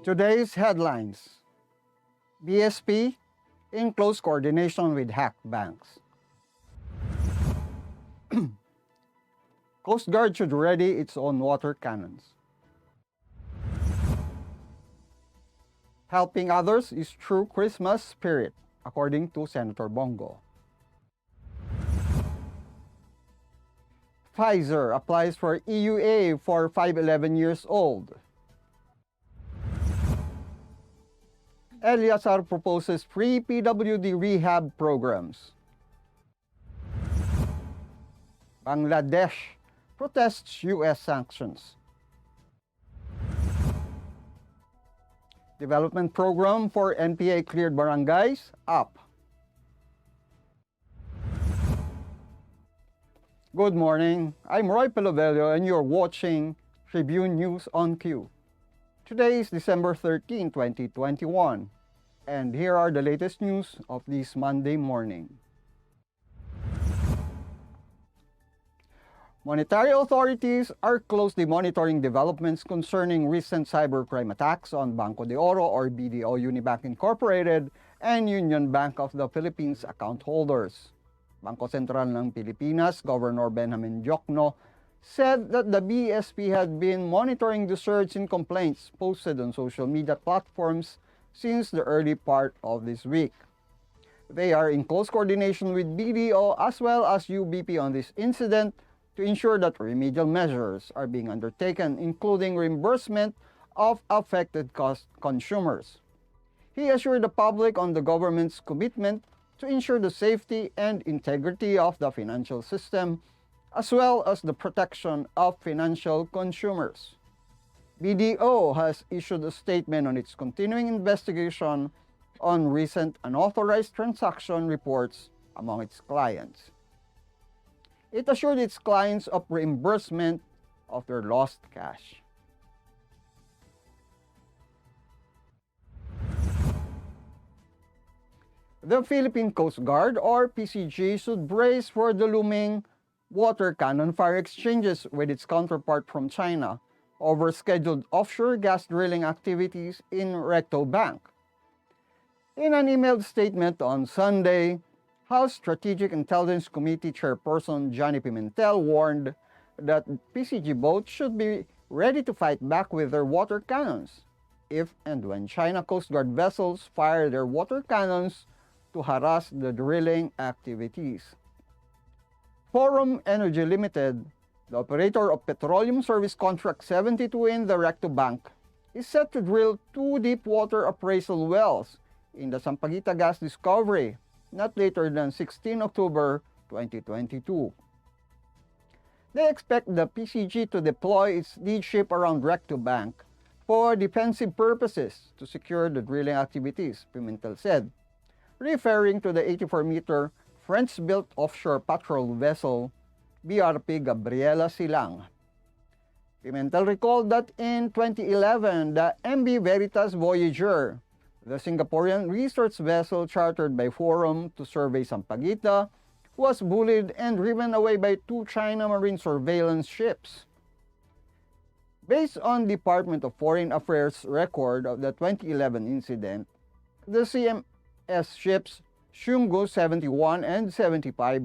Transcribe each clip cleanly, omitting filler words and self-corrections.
Today's headlines: BSP in close coordination with hacked banks. Coast Guard should ready its own water cannons. Helping others is true Christmas spirit, according to Senator Bongo. Pfizer applies for EUA for 511 years old. Eleazar proposes free PWD rehab programs. Bangladesh protests U.S. sanctions. Development program for NPA-cleared barangays up. Good morning, I'm Roy Pelovelio and you're watching Tribune News on Cue. Today is December 13, 2021, and here are the latest news of this Monday morning. Monetary authorities are closely monitoring developments concerning recent cybercrime attacks on Banco de Oro or BDO Unibank Incorporated and Union Bank of the Philippines account holders. Bangko Sentral ng Pilipinas, Governor Benjamin Diokno, said that the BSP had been monitoring the surge in complaints posted on social media platforms since the early part of this week. They are in close coordination with BDO as well as UBP on this incident to ensure that remedial measures are being undertaken, including reimbursement of affected consumers. He assured the public on the government's commitment to ensure the safety and integrity of the financial system, as well as the protection of financial consumers. BDO has issued a statement on its continuing investigation on recent unauthorized transaction reports among its clients. It assured its clients of reimbursement of their lost cash. The Philippine Coast Guard or PCG should brace for the looming water cannon fire exchanges with its counterpart from China over scheduled offshore gas drilling activities in Recto Bank. In an emailed statement on Sunday, House Strategic Intelligence Committee Chairperson Johnny Pimentel warned that PCG boats should be ready to fight back with their water cannons if and when China Coast Guard vessels fire their water cannons to harass the drilling activities. Forum Energy Limited, the operator of Petroleum Service Contract 72 in the Recto Bank, is set to drill 2 deep-water appraisal wells in the Sampaguita gas discovery not later than 16 October 2022. They expect the PCG to deploy its lead ship around Recto Bank for defensive purposes to secure the drilling activities, Pimentel said, referring to the 84-meter French-built offshore patrol vessel BRP Gabriela Silang. Pimentel recalled that in 2011, the MV Veritas Voyager, the Singaporean research vessel chartered by Forum to survey Sampaguita, was bullied and driven away by 2 China Marine surveillance ships. Based on Department of Foreign Affairs record of the 2011 incident, the CMS ships Shungo 71 and 75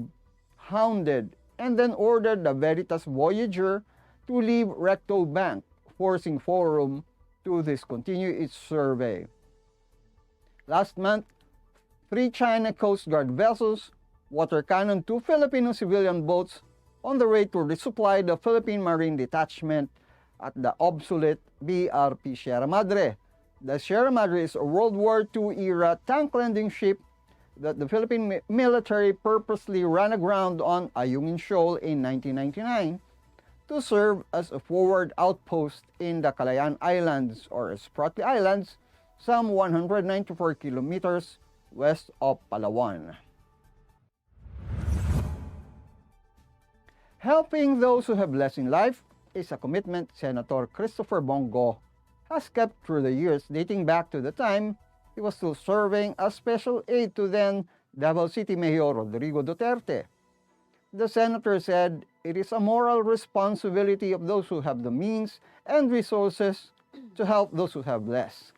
hounded and then ordered the Veritas Voyager to leave Recto Bank, forcing Forum to discontinue its survey. Last month, 3 China Coast Guard vessels water cannon 2 Filipino civilian boats on the way to resupply the Philippine Marine Detachment at the obsolete BRP Sierra Madre. The Sierra Madre is a World War II era tank landing ship that the Philippine military purposely ran aground on Ayungin Shoal in 1999 to serve as a forward outpost in the Calayan Islands or Spratly Islands, some 194 kilometers west of Palawan. Helping those who have less in life is a commitment Senator Christopher Bongo has kept through the years dating back to the time he was still serving as special aide to then Davao City Mayor Rodrigo Duterte. The senator said it is a moral responsibility of those who have the means and resources to help those who have less.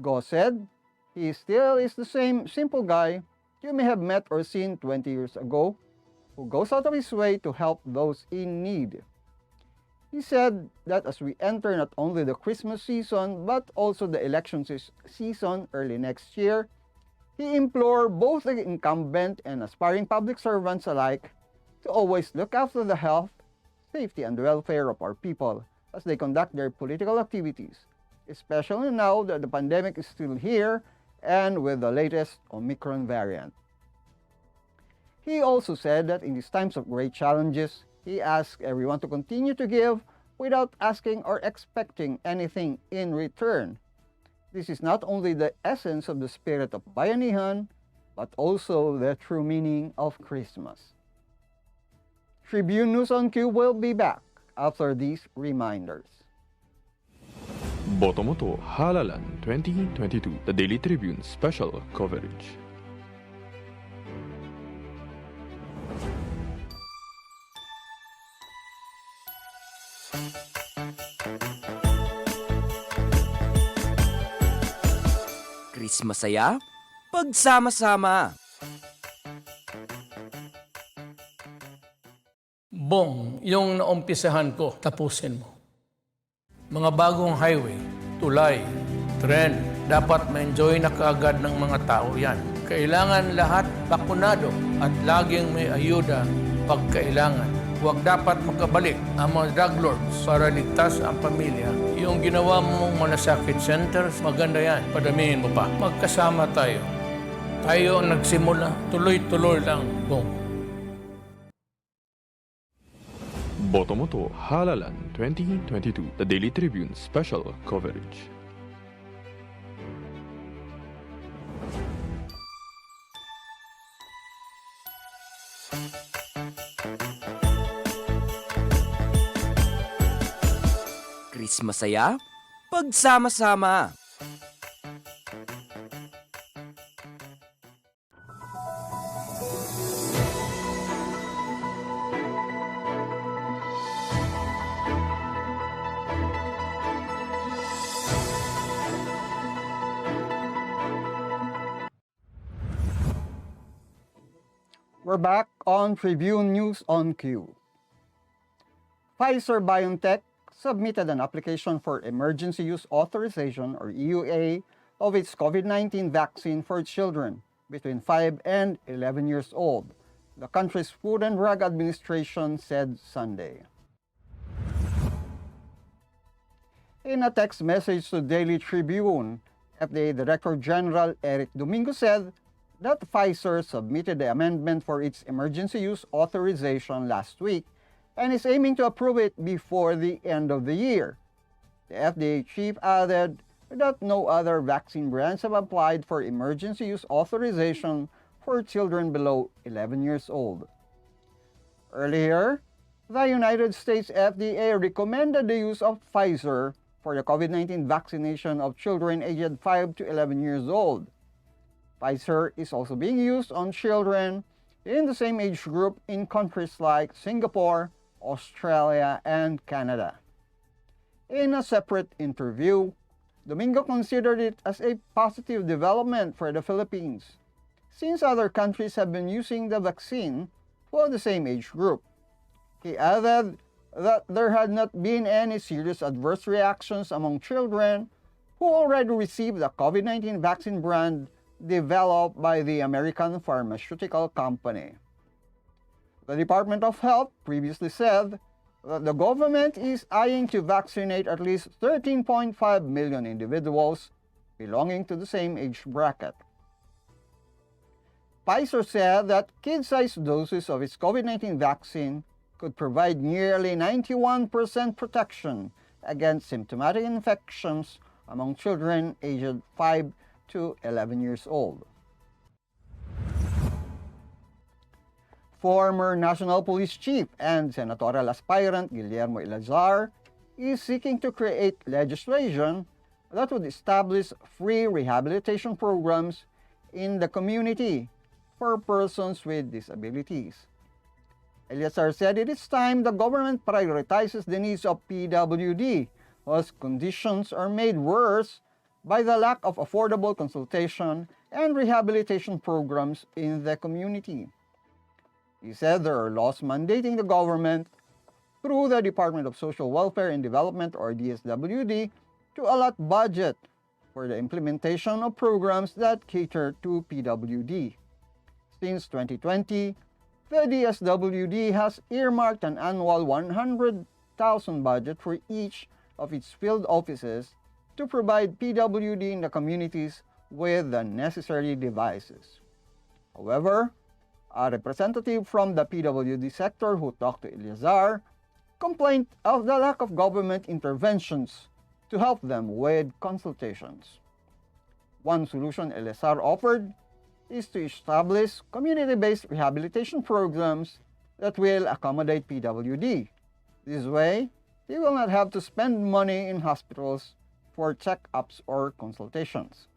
Go said he still is the same simple guy you may have met or seen 20 years ago, who goes out of his way to help those in need. He said that as we enter not only the Christmas season but also the election season early next year, he implored both the incumbent and aspiring public servants alike to always look after the health, safety, and welfare of our people as they conduct their political activities, especially now that the pandemic is still here and with the latest Omicron variant. He also said that in these times of great challenges, he asked everyone to continue to give without asking or expecting anything in return. This is not only the essence of the spirit of bayanihan, but also the true meaning of Christmas. Tribune News on Q will be back after these reminders. Boto mo to Halalan 2022, the Daily Tribune special coverage. Christmas saya, pagsama-sama. Bong, yung naumpisahan ko, tapusin mo. Mga bagong highway, tulay, tren, dapat ma-enjoy na kaagad ng mga tao yan. Kailangan lahat bakunado at laging may ayuda pag kailangan. Huwag dapat makabalik ang mga drug lords para ligtas ang pamilya. Yung ginawa mong malasakit centers, maganda yan. Padamihin mo pa. Magkasama tayo. Tayo ang nagsimula, tuloy-tuloy lang. Bong. Boto mo to Halalan 2022, the Daily Tribune special coverage. Christmas saya, pagsama-sama. We're back on Tribune News on Q. Pfizer-BioNTech submitted an application for Emergency Use Authorization or EUA of its COVID-19 vaccine for children between 5 and 11 years old, the country's Food and Drug Administration said Sunday. In a text message to Daily Tribune, FDA Director General Eric Domingo said that Pfizer submitted the amendment for its emergency use authorization last week and is aiming to approve it before the end of the year. The FDA chief added that no other vaccine brands have applied for emergency use authorization for children below 11 years old. Earlier, the United States FDA recommended the use of Pfizer for the COVID-19 vaccination of children aged 5 to 11 years old. Pfizer is also being used on children in the same age group in countries like Singapore, Australia, and Canada. In a separate interview, Domingo considered it as a positive development for the Philippines, since other countries have been using the vaccine for the same age group. He added that there had not been any serious adverse reactions among children who already received the COVID-19 vaccine brand developed by the American pharmaceutical company. The Department of Health previously said that the government is eyeing to vaccinate at least 13.5 million individuals belonging to the same age bracket. Pfizer said that kid-sized doses of its COVID-19 vaccine could provide nearly 91% protection against symptomatic infections among children aged 5 to 11 years old. Former National Police Chief and senatorial aspirant Guillermo Eleazar is seeking to create legislation that would establish free rehabilitation programs in the community for persons with disabilities. Eleazar said it is time the government prioritizes the needs of PWD whose conditions are made worse by the lack of affordable consultation and rehabilitation programs in the community. He said there are laws mandating the government through the Department of Social Welfare and Development or DSWD to allot budget for the implementation of programs that cater to PWD. Since 2020, the DSWD has earmarked an annual 100,000 budget for each of its field offices to provide PWD in the communities with the necessary devices. However, a representative from the PWD sector who talked to Eleazar complained of the lack of government interventions to help them with consultations. One solution Eleazar offered is to establish community-based rehabilitation programs that will accommodate PWD. This way, they will not have to spend money in hospitals for checkups or consultations.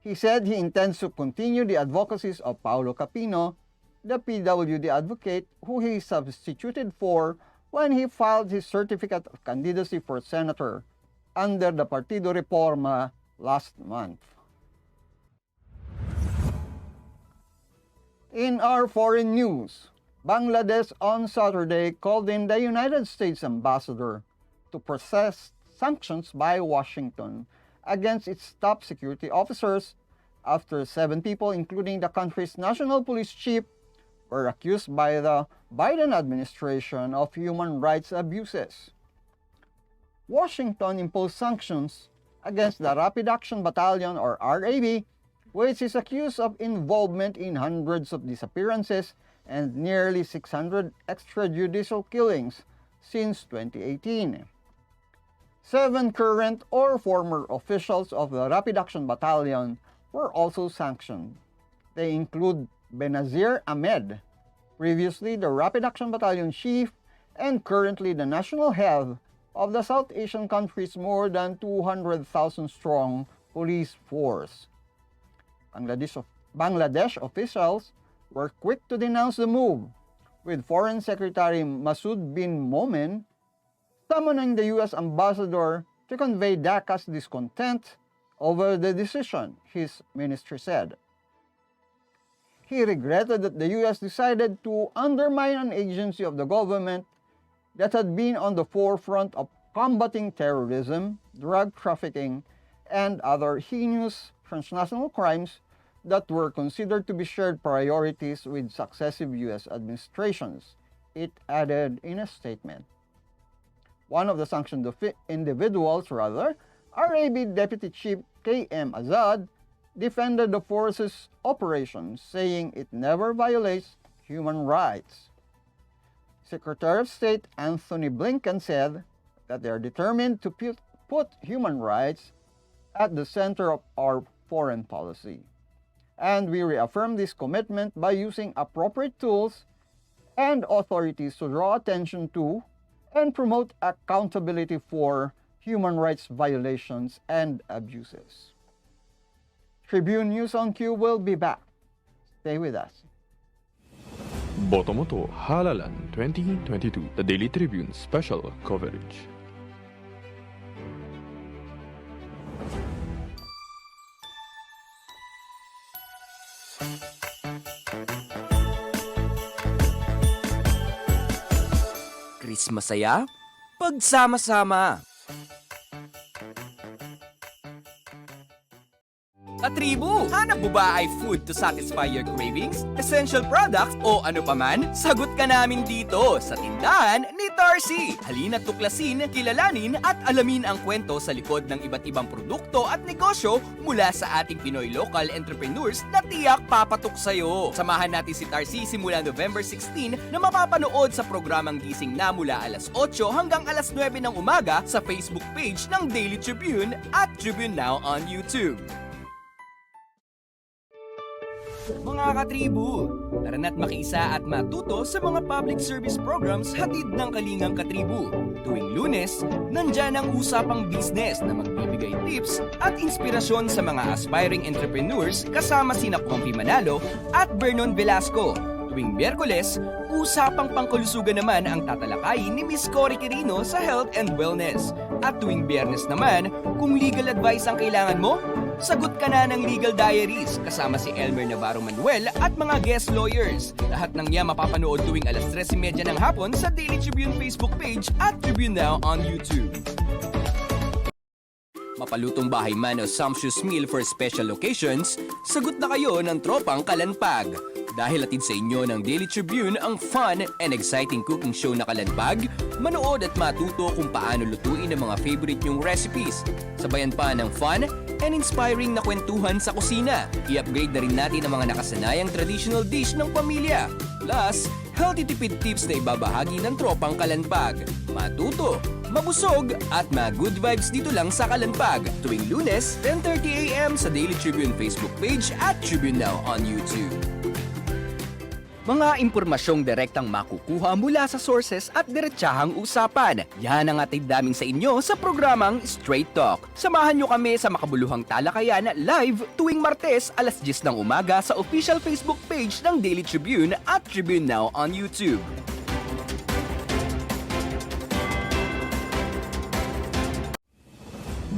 He said he intends to continue the advocacies of Paulo Capino, the PWD advocate who he substituted for when he filed his certificate of candidacy for senator under the Partido Reforma last month. In our foreign news, Bangladesh on Saturday called in the United States ambassador to protest sanctions by Washington against its top security officers after 7 people, including the country's national police chief, were accused by the Biden administration of human rights abuses. Washington imposed sanctions against the Rapid Action Battalion or RAB, which is accused of involvement in hundreds of disappearances and nearly 600 extrajudicial killings since 2018. 7 current or former officials of the Rapid Action Battalion were also sanctioned. They include Benazir Ahmed, previously the Rapid Action Battalion chief and currently the national head of the South Asian country's more than 200,000 strong police force. Bangladesh officials were quick to denounce the move, with Foreign Secretary Masood bin Momen summoning the U.S. ambassador to convey Dhaka's discontent over the decision, his ministry said. He regretted that the U.S. decided to undermine an agency of the government that had been on the forefront of combating terrorism, drug trafficking, and other heinous transnational crimes that were considered to be shared priorities with successive U.S. administrations, it added in a statement. One of the sanctioned individuals, RAB Deputy Chief K.M. Azad, defended the force's operations, saying it never violates human rights. Secretary of State Anthony Blinken said that they are determined to put human rights at the center of our foreign policy. And we reaffirm this commitment by using appropriate tools and authorities to draw attention to and promote accountability for human rights violations and abuses. Tribune News on Q will be back. Stay with us. Boto mo to Halalan 2022, the Daily Tribune special coverage. Chris masaya, pagsama-sama. Katribu, hanap mo ba ay food to satisfy your cravings, essential products o ano paman? Sagot ka namin dito sa tindahan ni Tarsi. Halina't tuklasin, kilalanin at alamin ang kwento sa likod ng iba't ibang produkto at negosyo mula sa ating Pinoy local entrepreneurs na tiyak papatok sa'yo. Samahan natin si Tarsi simula November 16 na mapapanood sa programang Gising na mula alas 8 hanggang alas 9 ng umaga sa Facebook page ng Daily Tribune at Tribune Now on YouTube. Mga katribu, tara na't makiisa at matuto sa mga public service programs hatid ng Kalingang Katribu. Tuwing Lunes, nandyan ang usapang business na magbibigay tips at inspirasyon sa mga aspiring entrepreneurs kasama sina Pompi Manalo at Vernon Velasco. Tuwing Miyerkules, usapang pangkalusugan naman ang tatalakayin ni Miss Cory Quirino sa Health and Wellness. At tuwing Biyernes naman, kung legal advice ang kailangan mo, sagot ka na ng Legal Diaries kasama si Elmer Navarro Manuel at mga guest lawyers. Lahat ng niya mapapanood tuwing alas 3:30 ng hapon sa Daily Tribune Facebook page at Tribune Now on YouTube. Mapalutong bahay man o sumptuous meal for special occasions, sagot na kayo ng tropang Kalanpag. Dahil atid sa inyo ng Daily Tribune ang fun and exciting cooking show na Kalanpag, manood at matuto kung paano lutuin ang mga favorite nyong recipes. Sabayan pa ng fun and inspiring na kwentuhan sa kusina. I-upgrade na rin natin ang mga nakasanayang traditional dish ng pamilya. Plus, healthy tipid tips na ibabahagi ng tropang Kalanpag. Matuto, mabusog, at good vibes dito lang sa Kalanpag. Tuwing Lunes, 10:30 a.m. sa Daily Tribune Facebook page at Tribune Now on YouTube. Mga impormasyong direktang makukuha mula sa sources at diretsahang usapan. Yan ang atid namin sa inyo sa programang Straight Talk. Samahan nyo kami sa makabuluhang talakayan live tuwing Martes alas 10 ng umaga sa official Facebook page ng Daily Tribune at Tribune Now on YouTube.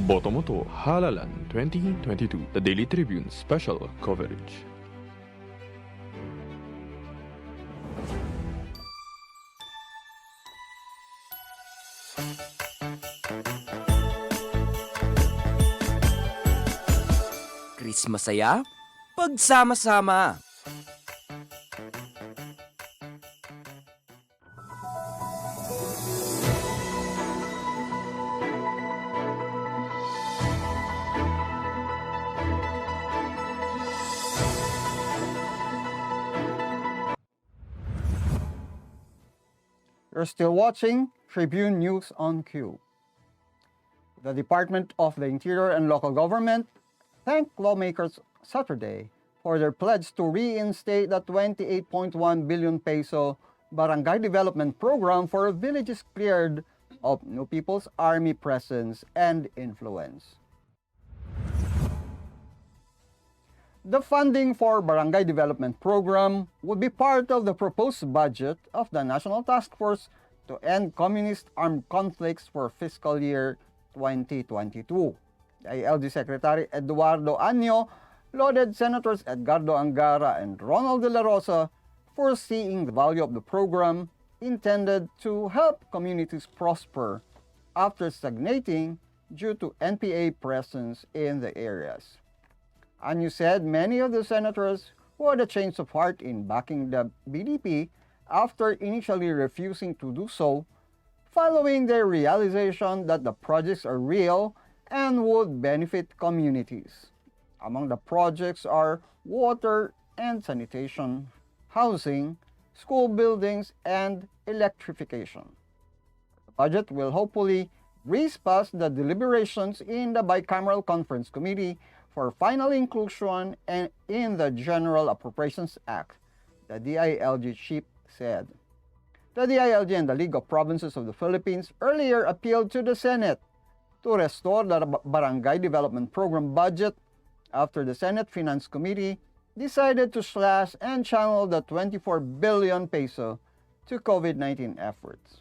Botomoto Halalan 2022, the Daily Tribune special coverage. Christmas saya, pagsama-sama. You're still watching Tribune News on Q. The Department of the Interior and Local Government thanked lawmakers Saturday for their pledge to reinstate the 28.1 billion peso barangay development program for villages cleared of New People's Army presence and influence. The funding for barangay development program would be part of the proposed budget of the National Task Force to End Communist Armed Conflicts for fiscal year 2022. ILG Secretary Eduardo Anyo lauded Senators Edgardo Angara and Ronald De La Rosa for seeing the value of the program intended to help communities prosper after stagnating due to NPA presence in the areas. Anyo said many of the senators who had a change of heart in backing the BDP after initially refusing to do so, following their realization that the projects are real and would benefit communities. Among the projects are water and sanitation, housing, school buildings, and electrification. The budget will hopefully breeze past the deliberations in the Bicameral Conference Committee for final inclusion and in the General Appropriations Act, the DILG chief said. The DILG and the League of Provinces of the Philippines earlier appealed to the Senate to restore the Barangay Development Program budget after the Senate Finance Committee decided to slash and channel the 24 billion peso to COVID-19 efforts.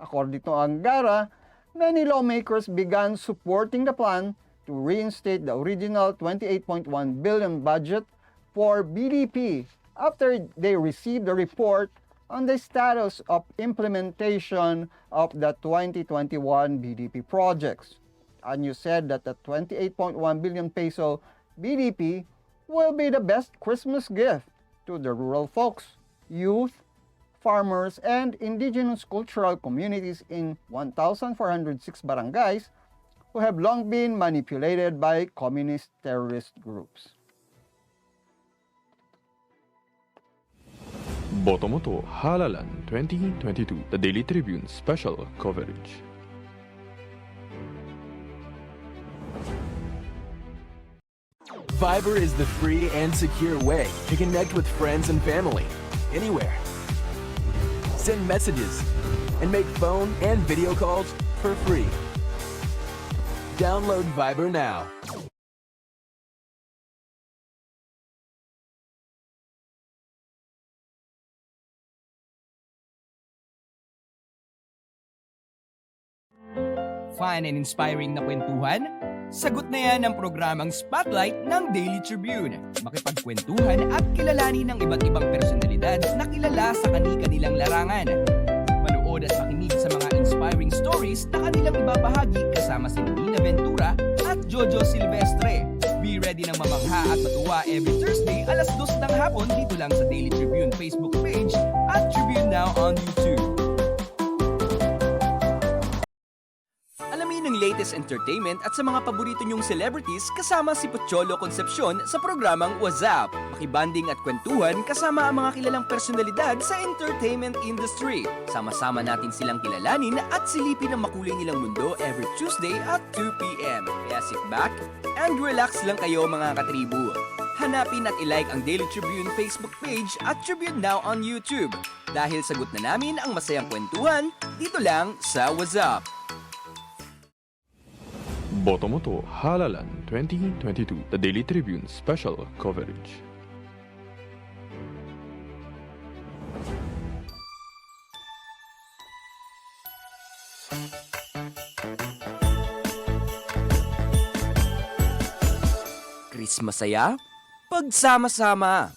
According to Angara, many lawmakers began supporting the plan to reinstate the original 28.1 billion budget for BDP after they received the report on the status of implementation of the 2021 BDP projects. Anyo said that the 28.1 billion peso BDP will be the best Christmas gift to the rural folks, youth, farmers, and indigenous cultural communities in 1,406 barangays who have long been manipulated by communist terrorist groups. Botomoto Halalan 2022, the Daily Tribune special coverage. Fiverr is the free and secure way to connect with friends and family anywhere. Send messages and make phone and video calls for free. Download Fiverr now. fun and inspiring na kwentuhan? Sagot na yan ng programang Spotlight ng Daily Tribune. Makipagkwentuhan at kilalanin ng iba't ibang personalidad na kilala sa kani-kanilang larangan. Manood at makinig sa mga inspiring stories na kanilang ibabahagi kasama si Nina Ventura at Jojo Silvestre. Be ready ng mamangha at matuwa every Thursday alas 2 ng hapon dito lang sa Daily Tribune Facebook page at Tribune Now on YouTube. Alamin ang latest entertainment at sa mga paborito niyong celebrities kasama si Pocholo Concepcion sa programang What's Up. Makibanding at kwentuhan kasama ang mga kilalang personalidad sa entertainment industry. Sama-sama natin silang kilalanin at silipin ang makulay nilang mundo every Tuesday at 2 p.m. Kaya sit back and relax lang kayo mga katribu. Hanapin at ilike ang Daily Tribune Facebook page at Tribune Now on YouTube. Dahil sagot na namin ang masayang kwentuhan dito lang sa What's Up. Botomoto Halalan 2022, the Daily Tribune special coverage. Chris masaya, pagsama-sama.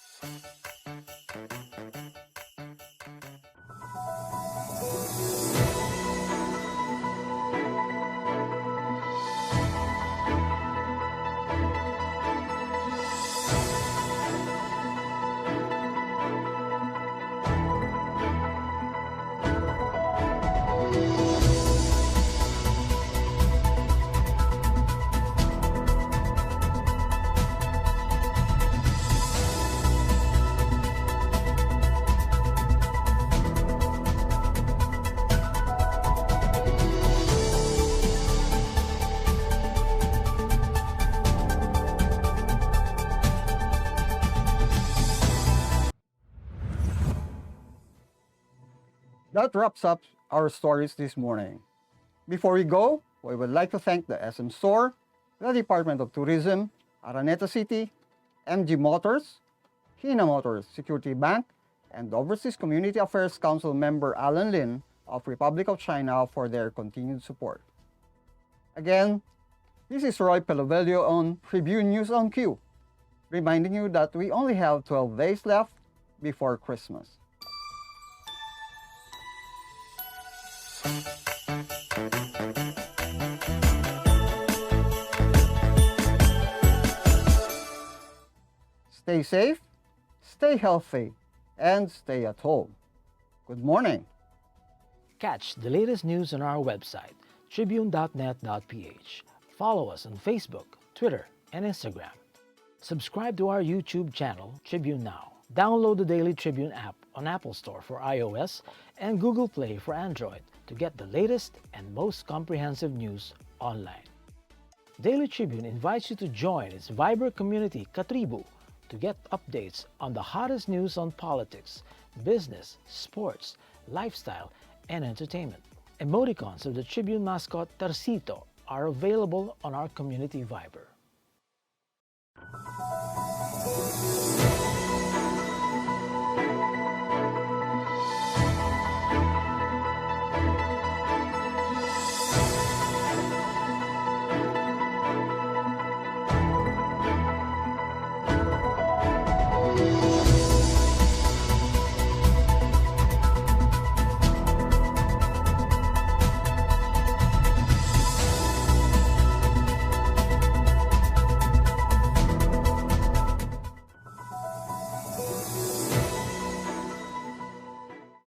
That wraps up our stories this morning. Before we go, we would like to thank the SM Store, the Department of Tourism, Araneta City, MG Motors, Hina Motors Security Bank, and the Overseas Community Affairs Council member Alan Lin of Republic of China for their continued support. Again, this is Roy Pelovelio on Tribune News on Q, reminding you that we only have 12 days left before Christmas. Stay safe, stay healthy, and stay at home. Good morning. Catch the latest news on our website, tribune.net.ph. Follow us on Facebook, Twitter, and Instagram. Subscribe to our YouTube channel, Tribune Now. Download the Daily Tribune app on Apple Store for iOS and Google Play for Android to get the latest and most comprehensive news online. Daily Tribune invites you to join its Viber community, Katribu, to get updates on the hottest news on politics, business, sports, lifestyle, and entertainment. Emoticons of the Tribune mascot Tarsito are available on our community Viber.